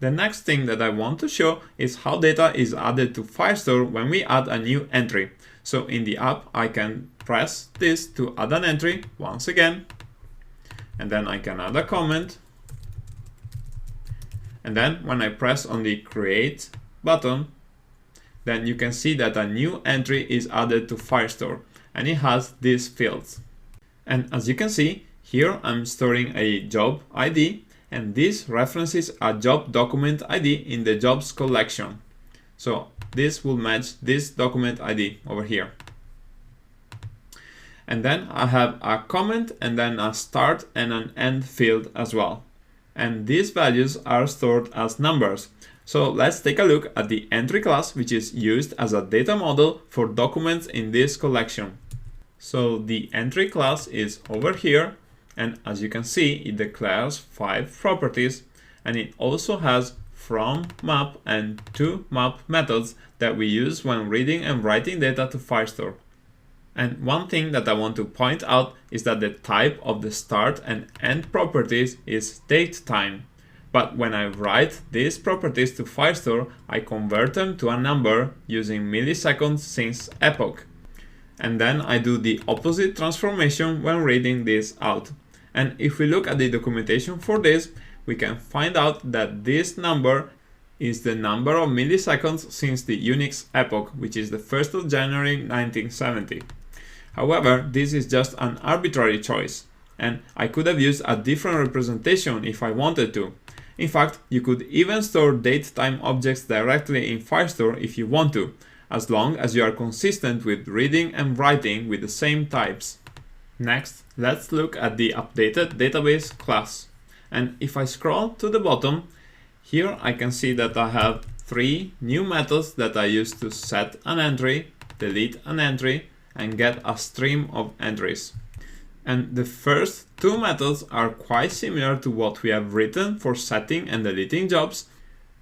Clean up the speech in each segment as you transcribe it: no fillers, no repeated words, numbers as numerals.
The next thing that I want to show is how data is added to Firestore when we add a new entry. So in the app, I can press this to add an entry once again, and then I can add a comment. And then when I press on the create button, then you can see that a new entry is added to Firestore, and it has these fields. And as you can see, here I'm storing a job ID, and this references a job document ID in the jobs collection. So this will match this document ID over here. And then I have a comment and then a start and an end field as well. And these values are stored as numbers. So let's take a look at the entry class, which is used as a data model for documents in this collection. So the entry class is over here, and as you can see, it declares 5 properties, and it also has from map and to map methods that we use when reading and writing data to Firestore. And one thing that I want to point out is that the type of the start and end properties is date time. But when I write these properties to Firestore, I convert them to a number using milliseconds since epoch. And then I do the opposite transformation when reading this out. And if we look at the documentation for this, we can find out that this number is the number of milliseconds since the Unix epoch, which is the 1st of January 1970. However, this is just an arbitrary choice, and I could have used a different representation if I wanted to. In fact, you could even store date-time objects directly in Firestore if you want to, as long as you are consistent with reading and writing with the same types. Next, let's look at the updated database class. And if I scroll to the bottom, here I can see that I have 3 new methods that I use to set an entry, delete an entry, and get a stream of entries. And the first 2 methods are quite similar to what we have written for setting and deleting jobs,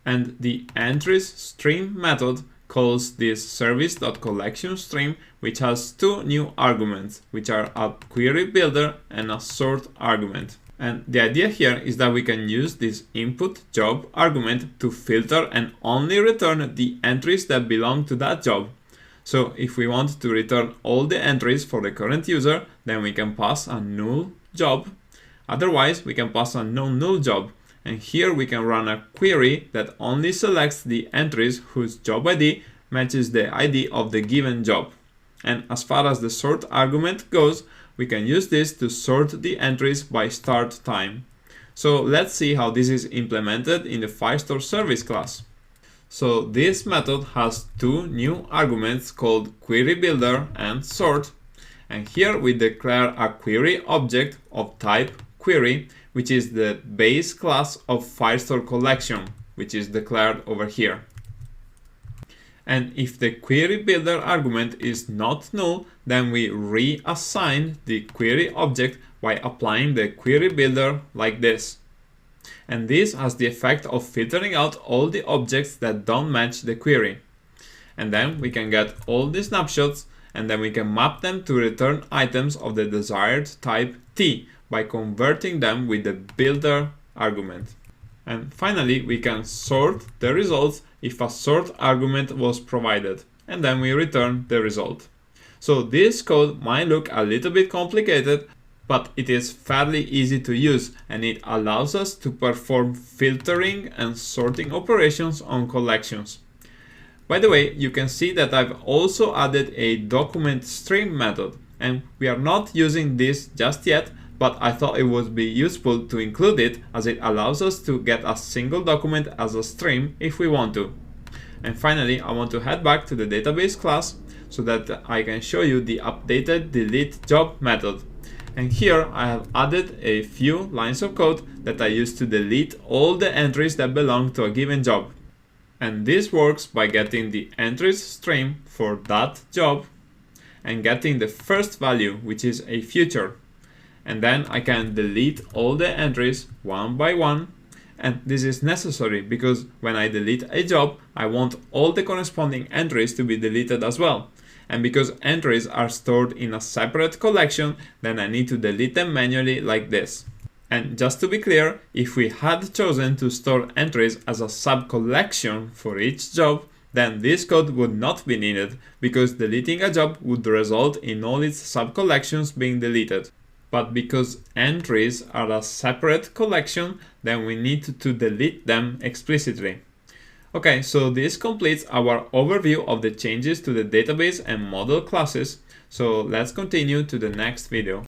and the entries stream method calls this service.collectionStream, which has 2 new arguments, which are a query builder and a sort argument. And the idea here is that we can use this input job argument to filter and only return the entries that belong to that job. So if we want to return all the entries for the current user, then we can pass a null job. Otherwise, we can pass a non-null job. And here we can run a query that only selects the entries whose job ID matches the ID of the given job. And as far as the sort argument goes, we can use this to sort the entries by start time. So let's see how this is implemented in the Firestore service class. So this method has 2 new arguments called query builder and sort. And here we declare a query object of type query, which is the base class of Firestore collection, which is declared over here. And if the query builder argument is not null, then we reassign the query object by applying the query builder like this. And this has the effect of filtering out all the objects that don't match the query. And then we can get all the snapshots, and then we can map them to return items of the desired type T by converting them with the builder argument. And finally, we can sort the results if a sort argument was provided, and then we return the result. So this code might look a little bit complicated, but it is fairly easy to use, and it allows us to perform filtering and sorting operations on collections. By the way, you can see that I've also added a document stream method, and we are not using this just yet, but I thought it would be useful to include it as it allows us to get a single document as a stream if we want to. And finally, I want to head back to the database class so that I can show you the updated delete job method. And here I have added a few lines of code that I use to delete all the entries that belong to a given job. And this works by getting the entries stream for that job and getting the first value, which is a future. And then I can delete all the entries one by one. And this is necessary because when I delete a job, I want all the corresponding entries to be deleted as well. And because entries are stored in a separate collection, then I need to delete them manually like this. And just to be clear, if we had chosen to store entries as a sub-collection for each job, then this code would not be needed, because deleting a job would result in all its sub-collections being deleted. But because entries are a separate collection, then we need to delete them explicitly. Okay, so this completes our overview of the changes to the database and model classes. So let's continue to the next video.